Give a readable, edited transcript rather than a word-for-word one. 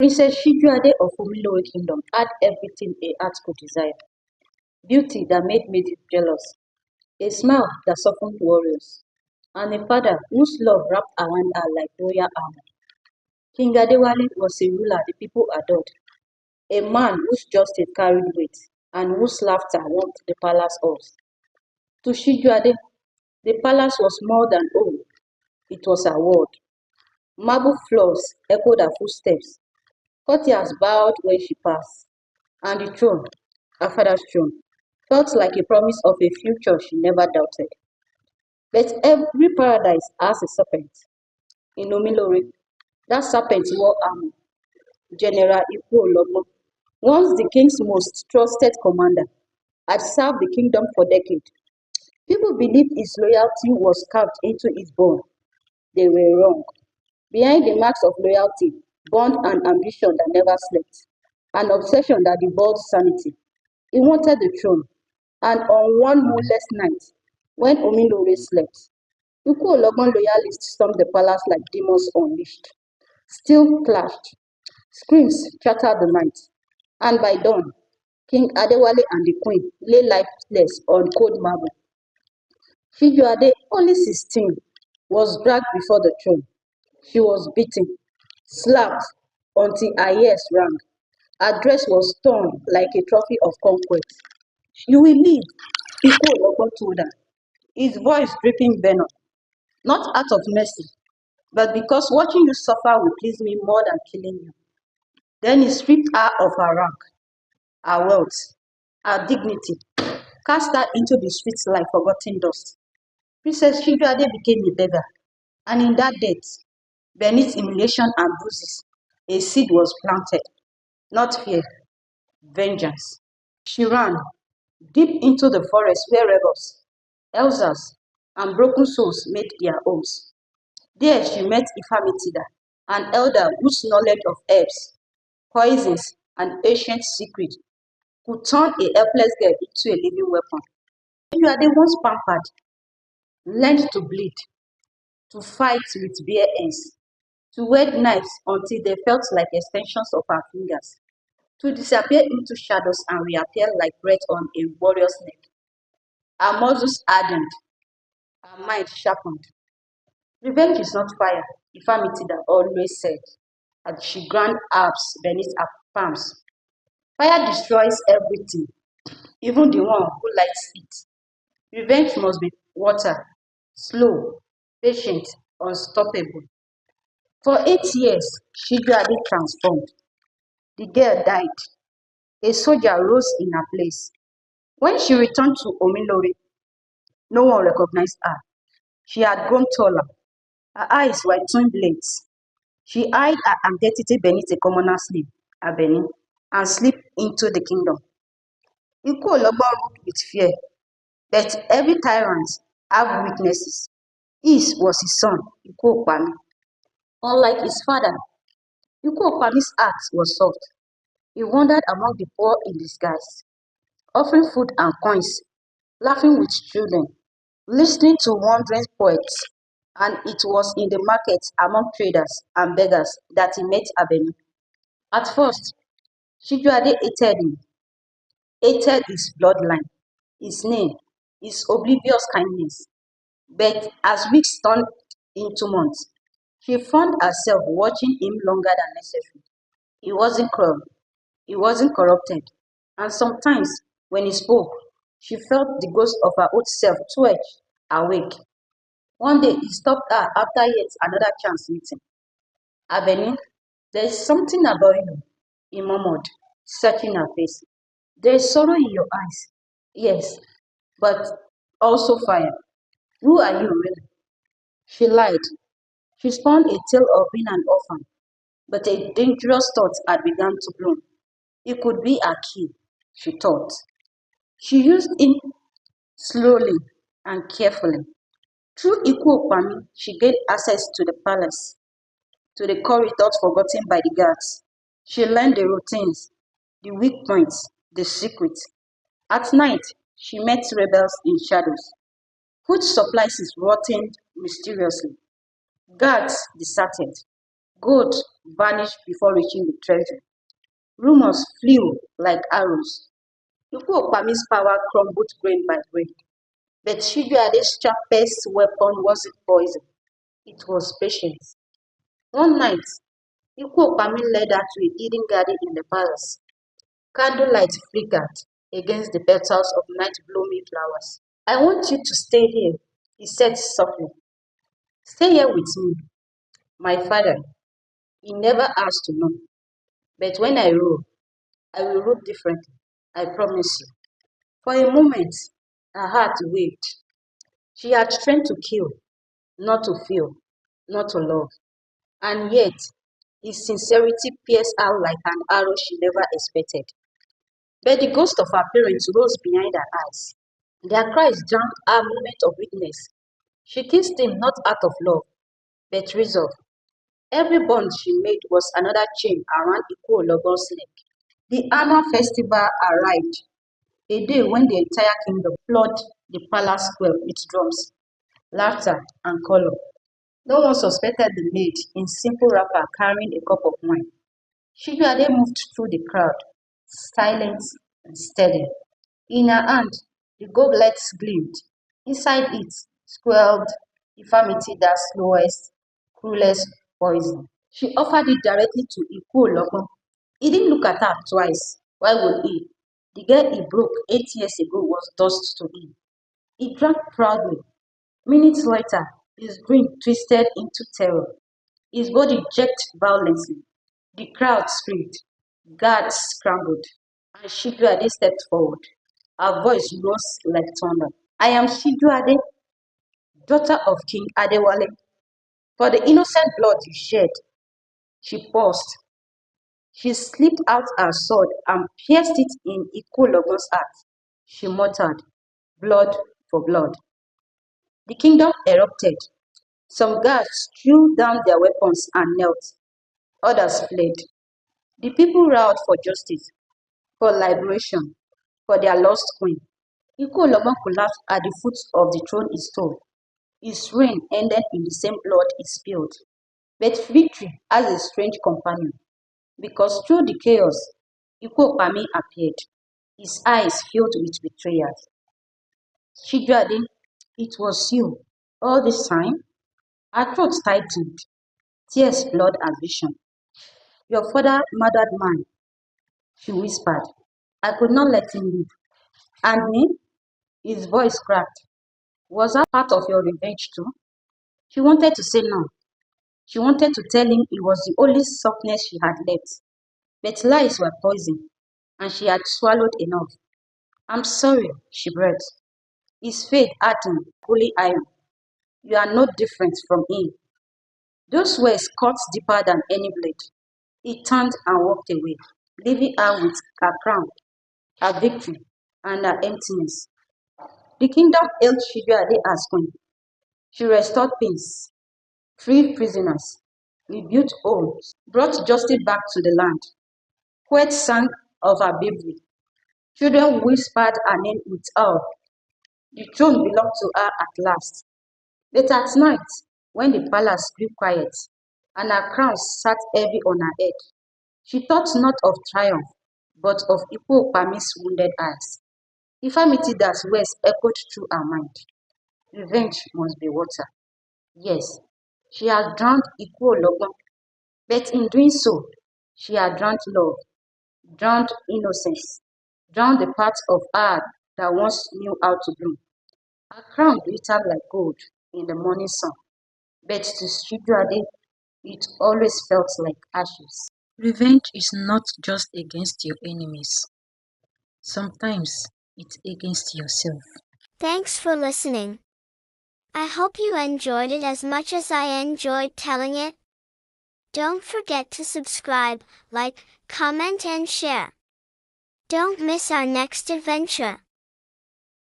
Princess Shijuade of Omilore Kingdom had everything a heart could desire: beauty that made maidens jealous, a smile that softened warriors, and a father whose love wrapped around her like royal armor. King Adewale was a ruler the people adored, a man whose justice carried weight and whose laughter warmed the palace halls. To Shijuade, the palace was more than home, it was a world. Marble floors echoed her footsteps, courtiers bowed when she passed, and the throne, her father's throne, felt like a promise of a future she never doubted. But every paradise has a serpent. In Omilore, that serpent wore armor. General Ikuolomo, once the king's most trusted commander, had served the kingdom for decades. People believed his loyalty was carved into his bone. They were wrong. Behind the marks of loyalty burned an ambition that never slept, an obsession that devoured sanity. He wanted the throne, and on one moonless night, when Omilore slept, Ikuologbon loyalists stormed the palace like demons unleashed. Steel clashed, screams shattered the night, and by dawn, King Adewale and the Queen lay lifeless on cold marble. Shijuade, only 16, was dragged before the throne. She was beaten, slapped until her ears rang. Her dress was torn like a trophy of conquest. You will live, Ikuologbon told her, his voice dripping venom, not out of mercy, but because watching you suffer will please me more than killing you. Then he stripped her of her rank, her wealth, her dignity, cast her into the streets like forgotten dust. Princess Shijuade became a beggar, and in that death, beneath humiliation and bruises, a seed was planted, not fear, vengeance. She ran deep into the forest where rebels, Elsas, and broken souls made their homes. There she met Ifamitida, an elder whose knowledge of herbs, poisons, and ancient secrets could turn a helpless girl into a living weapon. Shijuade, once pampered, learned to bleed, to fight with bare hands, to wed knives until they felt like extensions of her fingers, to disappear into shadows and reappear like breath on a warrior's neck. Her muscles hardened, her mind sharpened. Revenge is not fire, Ifamitida always said, as she ground herbs beneath her palms. Fire destroys everything, even the one who lights it. Revenge must be water, slow, patient, unstoppable. For 8 years, Shijuade transformed. The girl died. A soldier rose in her place. When she returned to Omilore, no one recognized her. She had grown taller. Her eyes were twin blades. She hid her identity beneath a commoner's name, Abeni, and slipped into the kingdom. Ikuologbo ruled with fear, but every tyrant have weaknesses. His was his son, Ikuopami. Unlike his father, Ikuopami's heart was soft. He wandered among the poor in disguise, offering food and coins, laughing with children, listening to wandering poets, and it was in the markets among traders and beggars that he met Abeni. At first, Shijuade hated his bloodline, his name, his oblivious kindness. But as weeks turned into months, she found herself watching him longer than necessary. He wasn't cruel, he wasn't corrupted, and sometimes when he spoke, she felt the ghost of her old self twitch awake. One day he stopped her after yet another chance meeting. Avenue, there is something about you, he murmured, searching her face. There is sorrow in your eyes. Yes, but also fire. Who are you really? She lied. She spun a tale of being an orphan, but a dangerous thought had begun to bloom. It could be a key, she thought. She used him slowly and carefully. Through Ikuopami, she gained access to the palace, to the corridors forgotten by the guards. She learned the routines, the weak points, the secrets. At night, she met rebels in shadows. Food supplies rotted mysteriously. Guards deserted. Gold vanished before reaching the treasure. Rumors flew like arrows. Ikú power crumbled grain by grain. But Shijuade's sharpest weapon wasn't poison, it was patience. One night, Ikú led her to a hidden garden in the palace. Candlelight flickered against the petals of night-blooming flowers. I want you to stay here, he said softly. Stay here with me. My father, he never asked to know. But when I rule, I will rule differently. I promise you. For a moment, her heart waved. She had trained to kill, not to feel, not to love. And yet, his sincerity pierced out like an arrow she never expected. But the ghost of her parents rose behind her eyes. Their cries drowned her moment of weakness. She kissed him not out of love, but resolve. Every bond she made was another chain around Iko Ologon's neck. The annual festival arrived, a day when the entire kingdom flooded the palace square with drums, laughter, and color. No one suspected the maid in simple wrapper carrying a cup of wine. Shijuade moved through the crowd, silent and steady. In her hand, the goblet gleamed. Inside it swirled infirmity that slowest, cruelest poison. She offered it directly to Iku Ologbon. He didn't look at her twice. Why would he? The girl he broke 8 years ago was dust to him. He drank proudly. Minutes later, his drink twisted into terror. His body jerked violently. The crowd screamed. Guards scrambled. And Shijuade stepped forward. Her voice rose like thunder. I am Shijuade, daughter of King Adewale. For the innocent blood you shed. She paused. She slipped out her sword and pierced it in Ikologon's heart. She muttered, blood for blood. The kingdom erupted. Some guards threw down their weapons and knelt. Others fled. The people rallied for justice, for liberation, for their lost queen. Ikologon collapsed at the foot of the throne he stole. His reign ended in the same blood he spilled. But victory has a strange companion, because through the chaos, Ikopami appeared, his eyes filled with betrayal. Shijuade, it was you. All this time, her throat tightened, tears flooded her vision. Your father murdered man, she whispered. I could not let him live. And me? His voice cracked. Was that part of your revenge too? She wanted to say no. She wanted to tell him it was the only softness she had left. But lies were poison, and she had swallowed enough. I'm sorry, she breathed. His face hardened, fully iron. You are no different from him. Those words cut deeper than any blade. He turned and walked away, leaving her with her crown, her victory, and her emptiness. The kingdom hailed Shibuade as queen. She restored peace, freed prisoners, rebuilt homes, brought justice back to the land. Poets sang of her bravery. Children whispered her name with awe. The throne belonged to her at last. But at night, when the palace grew quiet and her crown sat heavy on her head, she thought not of triumph, but of Ipo Pami's wounded eyes. Infirmity that words echoed through her mind. Revenge must be water. Yes, she had drowned Ipo Ologbon, but in doing so, she had drowned love, drowned innocence, drowned the parts of her that once knew how to bloom. Her crown glittered like gold in the morning sun, but to Shijuade, it always felt like ashes. Revenge is not just against your enemies. Sometimes it's against yourself. Thanks for listening. I hope you enjoyed it as much as I enjoyed telling it. Don't forget to subscribe, like, comment and share. Don't miss our next adventure.